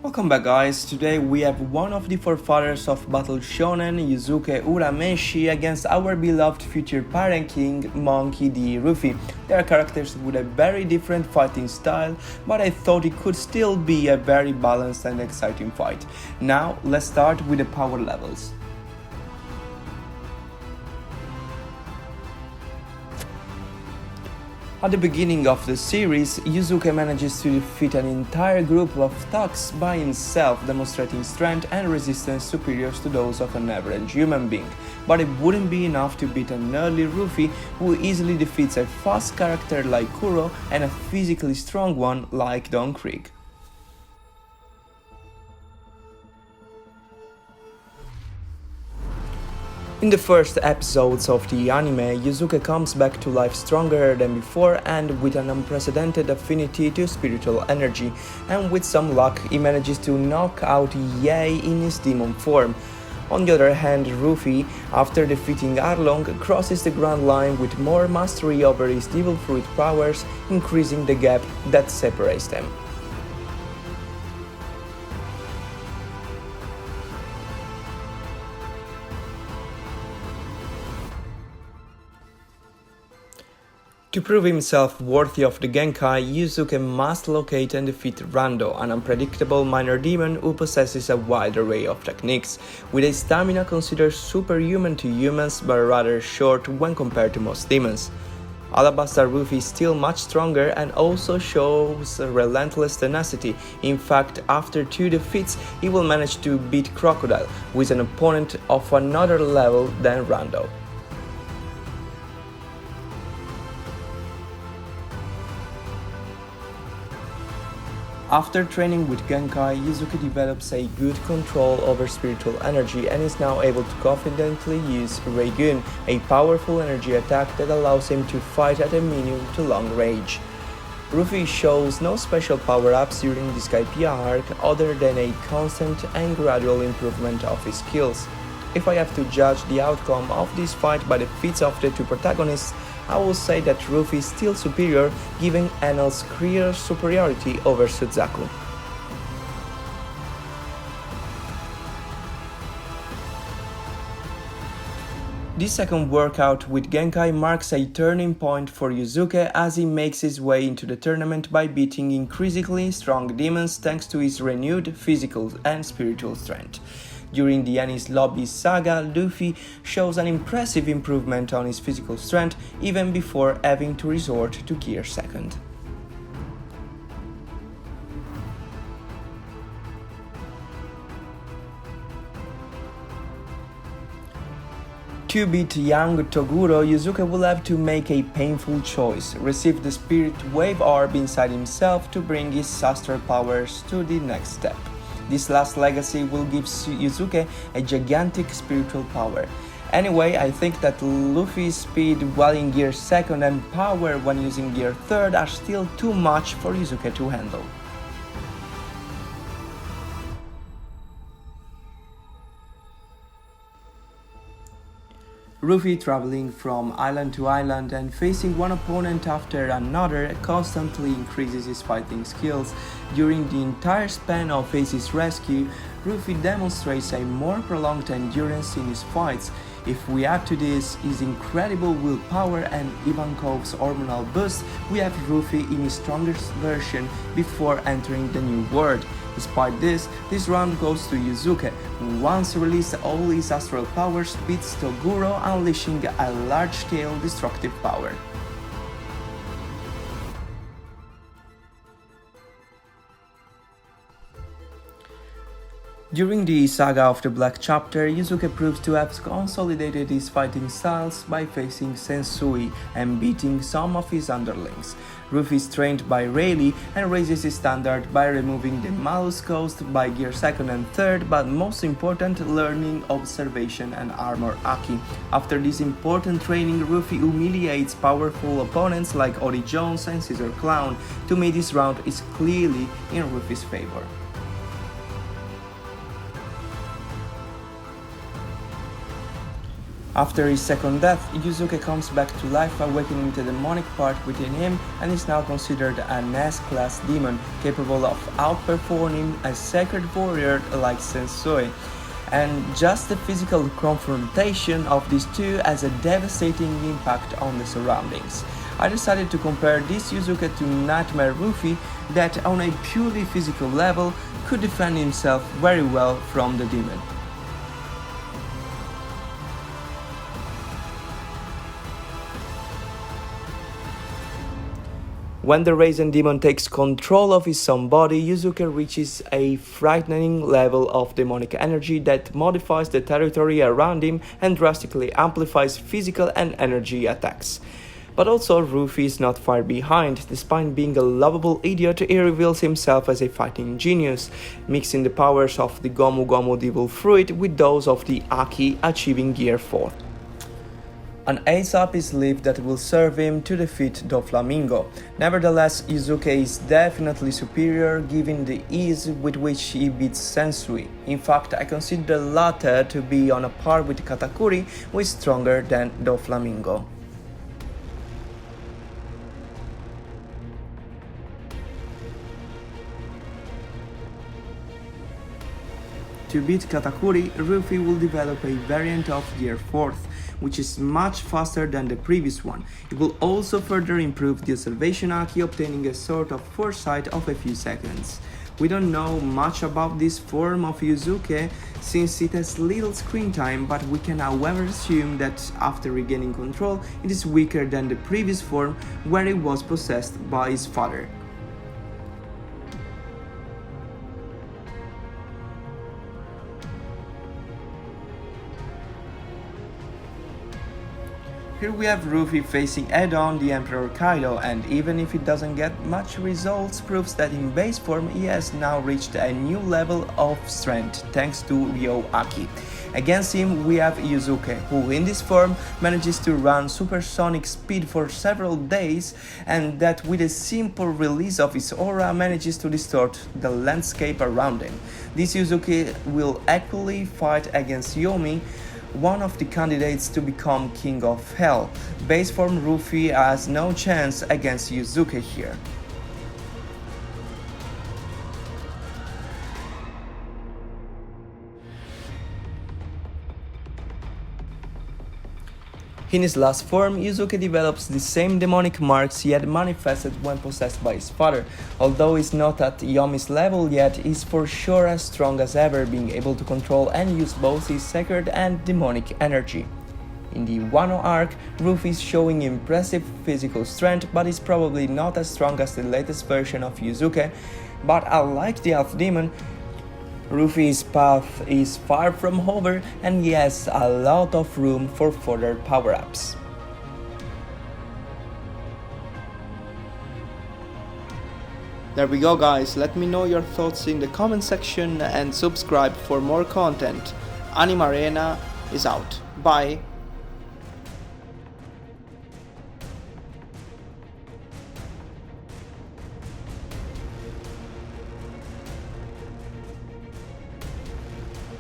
Welcome back guys, today we have one of the forefathers of battle shonen, Yusuke Urameshi, against our beloved future Pirate King, Monkey D. Luffy. They are characters with a very different fighting style, but I thought it could still be a very balanced and exciting fight. Now let's start with the power levels. At the beginning of the series, Yusuke manages to defeat an entire group of thugs by himself, demonstrating strength and resistance superior to those of an average human being. But it wouldn't be enough to beat an early Luffy, who easily defeats a fast character like Kuro and a physically strong one like Don Krieg. In the first episodes of the anime, Yusuke comes back to life stronger than before and with an unprecedented affinity to spiritual energy, and with some luck he manages to knock out Yae in his demon form. On the other hand, Luffy, after defeating Arlong, crosses the Grand Line with more mastery over his Devil Fruit powers, increasing the gap that separates them. To prove himself worthy of the Genkai, Yusuke must locate and defeat Rando, an unpredictable minor demon who possesses a wide array of techniques, with a stamina considered superhuman to humans but rather short when compared to most demons. Alabasta Luffy is still much stronger and also shows relentless tenacity. In fact, after 2 defeats, he will manage to beat Crocodile, who is an opponent of another level than Rando. After training with Genkai, Yusuke develops a good control over spiritual energy and is now able to confidently use Raygun, a powerful energy attack that allows him to fight at a medium to long range. Luffy shows no special power-ups during the Skypiea arc other than a constant and gradual improvement of his skills. If I have to judge the outcome of this fight by the feats of the 2 protagonists, I will say that Luffy is still superior, giving Enel's clear superiority over Suzaku. This second workout with Genkai marks a turning point for Yusuke as he makes his way into the tournament by beating increasingly strong demons thanks to his renewed physical and spiritual strength. During the Enies Lobby saga, Luffy shows an impressive improvement on his physical strength even before having to resort to Gear 2nd. To beat young Toguro, Yusuke will have to make a painful choice: receive the Spirit Wave Orb inside himself to bring his astral powers to the next step. This last legacy will give Yusuke a gigantic spiritual power. Anyway, I think that Luffy's speed while in Gear 2nd and power when using Gear 3rd are still too much for Yusuke to handle. Luffy, traveling from island to island and facing one opponent after another, constantly increases his fighting skills. During the entire span of Ace's rescue, Luffy demonstrates a more prolonged endurance in his fights. If we add to this his incredible willpower and Ivankov's hormonal boost, we have Luffy in his strongest version before entering the new world. Despite this round goes to Yusuke, who once released all his astral powers, beats Toguro, unleashing a large-scale destructive power. During the saga of the Black Chapter, Yusuke proves to have consolidated his fighting styles by facing Sensui and beating some of his underlings. Luffy is trained by Rayleigh and raises his standard by removing the malus cost by Gear 2nd and 3rd, but most important, learning observation and armor Haki. After this important training, Luffy humiliates powerful opponents like Odi Jones and Scissor Clown. To me, this round is clearly in Luffy's favor. After his second death, Yusuke comes back to life, awakening the demonic part within him, and is now considered an S-class demon, capable of outperforming a sacred warrior like Sensui. And just the physical confrontation of these two has a devastating impact on the surroundings. I decided to compare this Yusuke to Nightmare Luffy that on a purely physical level could defend himself very well from the demon. When the Raisin Demon takes control of his own body, Yusuke reaches a frightening level of demonic energy that modifies the territory around him and drastically amplifies physical and energy attacks. But also, Luffy is not far behind. Despite being a lovable idiot, he reveals himself as a fighting genius, mixing the powers of the Gomu Gomu Devil Fruit with those of the Haki, achieving Gear 4. An ace up his sleeve that will serve him to defeat Doflamingo. Nevertheless, Yusuke is definitely superior given the ease with which he beats Sensui. In fact, I consider the latter to be on a par with Katakuri, who is stronger than Doflamingo. To beat Katakuri, Luffy will develop a variant of Gear 4th, which is much faster than the previous one. It will also further improve the observation Haki, obtaining a sort of foresight of a few seconds. We don't know much about this form of Yusuke since it has little screen time, but we can however assume that after regaining control, it is weaker than the previous form where it was possessed by his father. Here we have Luffy facing head-on the Emperor Kaido, and even if it doesn't get much results, proves that in base form he has now reached a new level of strength thanks to Ryo Haki. Against him we have Yusuke, who in this form manages to run supersonic speed for several days, and that with a simple release of his aura manages to distort the landscape around him. This Yusuke will equally fight against Yomi, one of the candidates to become King of Hell. Base form Luffy has no chance against Yusuke here. In his last form, Yusuke develops the same demonic marks he had manifested when possessed by his father. Although he's not at Yomi's level yet, he's for sure as strong as ever, being able to control and use both his sacred and demonic energy. In the Wano arc, Luffy is showing impressive physical strength, but is probably not as strong as the latest version of Yusuke. But unlike the Elf Demon, Luffy's path is far from over, and he has a lot of room for further power-ups. There we go guys, let me know your thoughts in the comment section and subscribe for more content. AnimeArena is out. Bye.